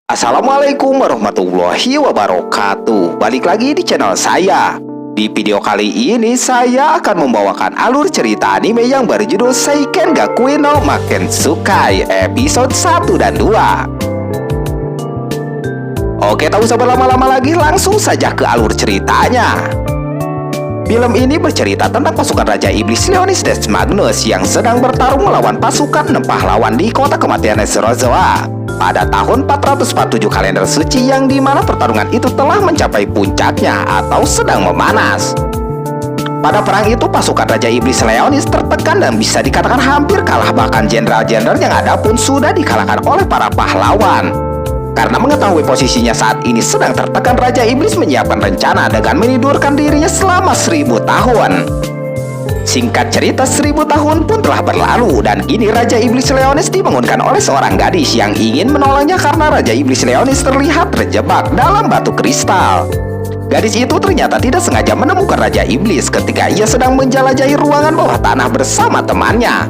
Assalamualaikum warahmatullahi wabarakatuh. Balik lagi di channel saya. Di video kali ini saya akan membawakan alur cerita anime yang berjudul Seiken Gakuen no Maketsukai episode 1 dan 2. Oke, tak usah berlama-lama lagi, langsung saja ke alur ceritanya. Film ini bercerita tentang pasukan Raja Iblis Leonis Desmagnus yang sedang bertarung melawan pasukan 6 pahlawan di kota kematian Eshirazoa pada tahun 447 kalender suci, yang dimana pertarungan itu telah mencapai puncaknya atau sedang memanas. Pada perang itu pasukan Raja Iblis Leonis tertekan dan bisa dikatakan hampir kalah, bahkan jenderal-jenderal yang ada pun sudah dikalahkan oleh para pahlawan. Karena mengetahui posisinya saat ini sedang tertekan, Raja Iblis menyiapkan rencana dengan menidurkan dirinya selama 1000 tahun. Singkat cerita, 1000 tahun pun telah berlalu dan kini Raja Iblis Leonis dibangunkan oleh seorang gadis yang ingin menolongnya karena Raja Iblis Leonis terlihat terjebak dalam batu kristal. Gadis itu ternyata tidak sengaja menemukan Raja Iblis ketika ia sedang menjelajahi ruangan bawah tanah bersama temannya.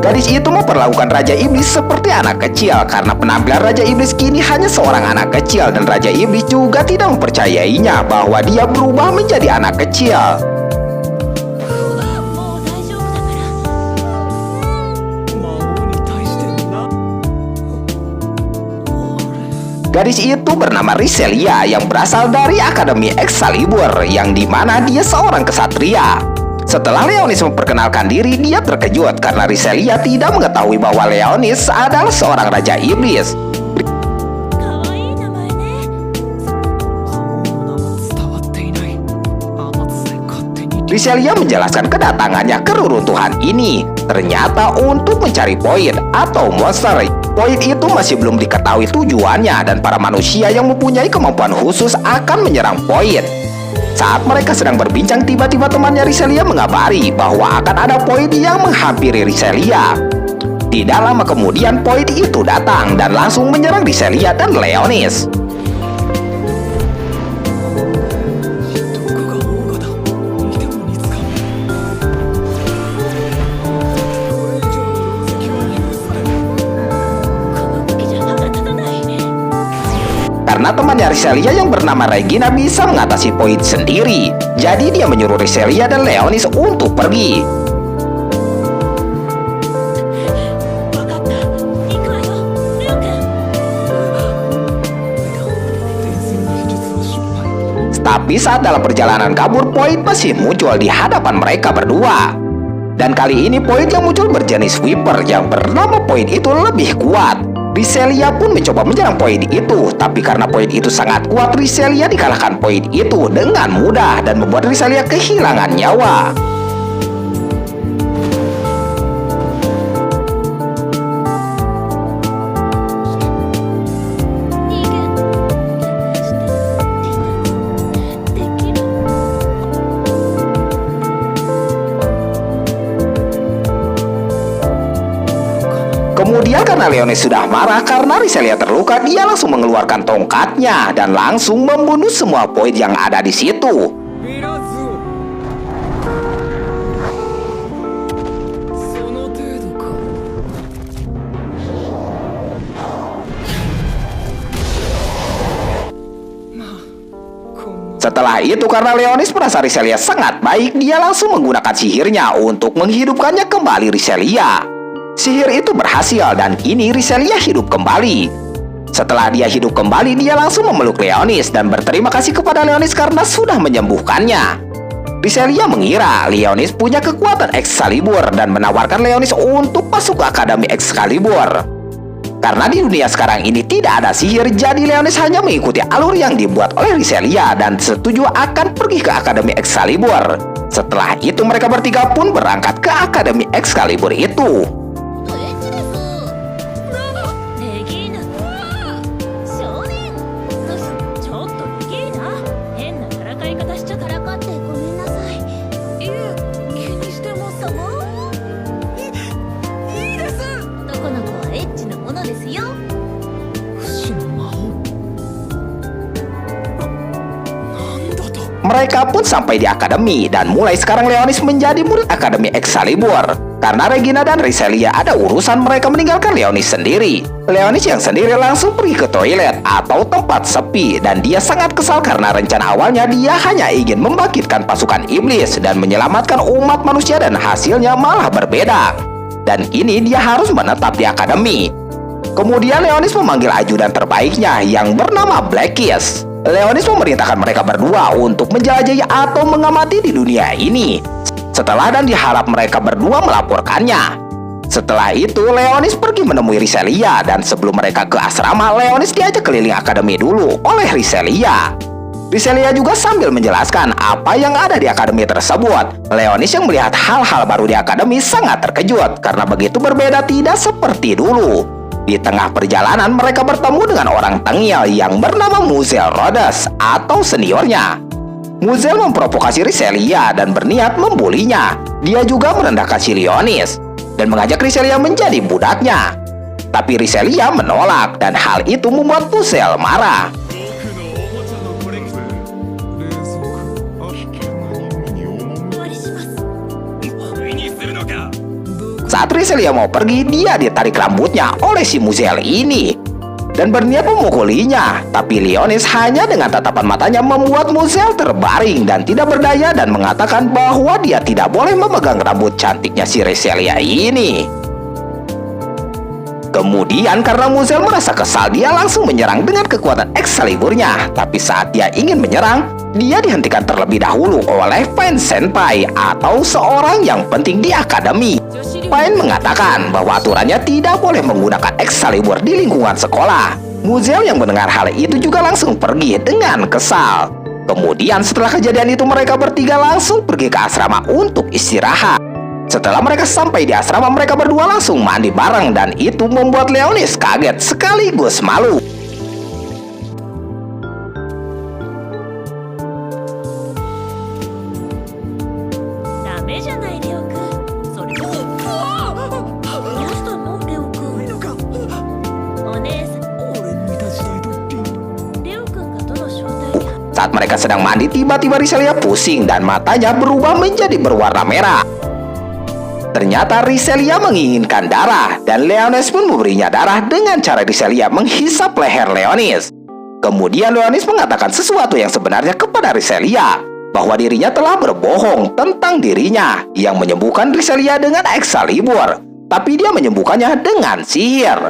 Gadis itu memperlakukan Raja Iblis seperti anak kecil karena penampilan Raja Iblis kini hanya seorang anak kecil, dan Raja Iblis juga tidak mempercayainya bahwa dia berubah menjadi anak kecil. Gadis itu bernama Riselia yang berasal dari Akademi Excalibur, yang dimana dia seorang kesatria. Setelah Leonis memperkenalkan diri, dia terkejut karena Riselia tidak mengetahui bahwa Leonis adalah seorang Raja Iblis. Riselia menjelaskan kedatangannya ke reruntuhan ini ternyata untuk mencari Void atau monster. Void itu masih belum diketahui tujuannya, dan para manusia yang mempunyai kemampuan khusus akan menyerang Void. Saat mereka sedang berbincang, tiba-tiba temannya Riselia mengabari bahwa akan ada Void yang menghampiri Riselia. Tidak lama kemudian Void itu datang dan langsung menyerang Riselia dan Leonis. Karena temannya Riselia yang bernama Regina bisa mengatasi Void sendiri, jadi dia menyuruh Riselia dan Leonis untuk pergi. Tapi saat dalam perjalanan kabur, Void masih muncul di hadapan mereka berdua. Dan kali ini Void yang muncul berjenis Viper yang bernama Void itu lebih kuat. Riselia pun mencoba menyerang Void itu, tapi karena Void itu sangat kuat, Riselia dikalahkan Void itu dengan mudah dan membuat Riselia kehilangan nyawa. Kemudian karena Leonis sudah marah karena Riselia terluka, dia langsung mengeluarkan tongkatnya dan langsung membunuh semua Void yang ada di situ. Setelah itu, karena Leonis merasa Riselia sangat baik, dia langsung menggunakan sihirnya untuk menghidupkannya kembali Riselia. Sihir itu berhasil dan kini Riselia hidup kembali. Setelah dia hidup kembali, dia langsung memeluk Leonis dan berterima kasih kepada Leonis karena sudah menyembuhkannya. Riselia mengira Leonis punya kekuatan Excalibur dan menawarkan Leonis untuk masuk ke Akademi Excalibur. Karena di dunia sekarang ini tidak ada sihir, jadi Leonis hanya mengikuti alur yang dibuat oleh Riselia dan setuju akan pergi ke Akademi Excalibur. Setelah itu mereka bertiga pun berangkat ke Akademi Excalibur itu. Mereka pun sampai di akademi dan mulai sekarang Leonis menjadi murid Akademi Excalibur. Karena Regina dan Riselia ada urusan, mereka meninggalkan Leonis sendiri. Leonis yang sendiri langsung pergi ke toilet atau tempat sepi dan dia sangat kesal karena rencana awalnya dia hanya ingin membangkitkan pasukan iblis dan menyelamatkan umat manusia dan hasilnya malah berbeda. Dan kini dia harus menetap di akademi. Kemudian Leonis memanggil ajudan terbaiknya yang bernama Blackkiss. Leonis memerintahkan mereka berdua untuk menjelajahi atau mengamati di dunia ini. Setelah dan diharap mereka berdua melaporkannya. Setelah itu, Leonis pergi menemui Riselia dan sebelum mereka ke asrama, Leonis diajak keliling akademi dulu oleh Riselia. Riselia juga sambil menjelaskan apa yang ada di akademi tersebut. Leonis yang melihat hal-hal baru di akademi sangat terkejut karena begitu berbeda, tidak seperti dulu. Di tengah perjalanan mereka bertemu dengan orang tengil yang bernama Muzel Rhodes atau seniornya. Muzel memprovokasi Riselia dan berniat membulinya. Dia juga merendahkan si Leonis dan mengajak Riselia menjadi budaknya. Tapi Riselia menolak dan hal itu membuat Muzel marah. Saat Riselia mau pergi, dia ditarik rambutnya oleh si Muzel ini dan berniat memukulinya. Tapi Leonis hanya dengan tatapan matanya membuat Muzel terbaring dan tidak berdaya dan mengatakan bahwa dia tidak boleh memegang rambut cantiknya si Riselia ini. Kemudian karena Muzel merasa kesal, dia langsung menyerang dengan kekuatan Excaliburnya. Tapi saat dia ingin menyerang, dia dihentikan terlebih dahulu oleh Pain Senpai atau seorang yang penting di akademi. Pain mengatakan bahwa aturannya tidak boleh menggunakan Excalibur di lingkungan sekolah. Muzel yang mendengar hal itu juga langsung pergi dengan kesal. Kemudian setelah kejadian itu mereka bertiga langsung pergi ke asrama untuk istirahat. Setelah mereka sampai di asrama, mereka berdua langsung mandi bareng dan itu membuat Leonis kaget sekaligus malu. Saat mereka sedang mandi, tiba-tiba Riselia pusing dan matanya berubah menjadi berwarna merah. Ternyata Riselia menginginkan darah dan Leonis pun memberinya darah dengan cara Riselia menghisap leher Leonis. Kemudian Leonis mengatakan sesuatu yang sebenarnya kepada Riselia, bahwa dirinya telah berbohong tentang dirinya yang menyembuhkan Riselia dengan Excalibur, tapi dia menyembuhkannya dengan sihir.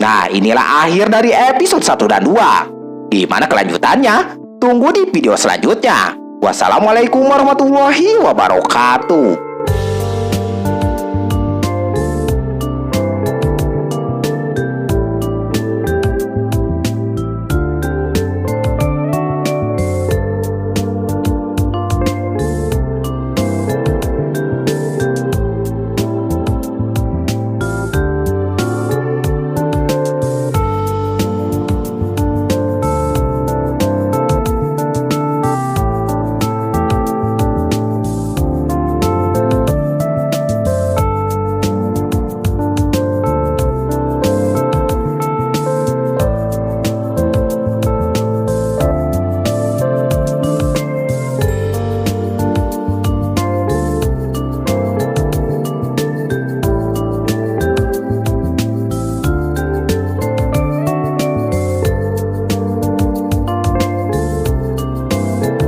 Nah, inilah akhir dari episode 1 dan 2. Gimana kelanjutannya? Tunggu di video selanjutnya. Wassalamualaikum warahmatullahi wabarakatuh.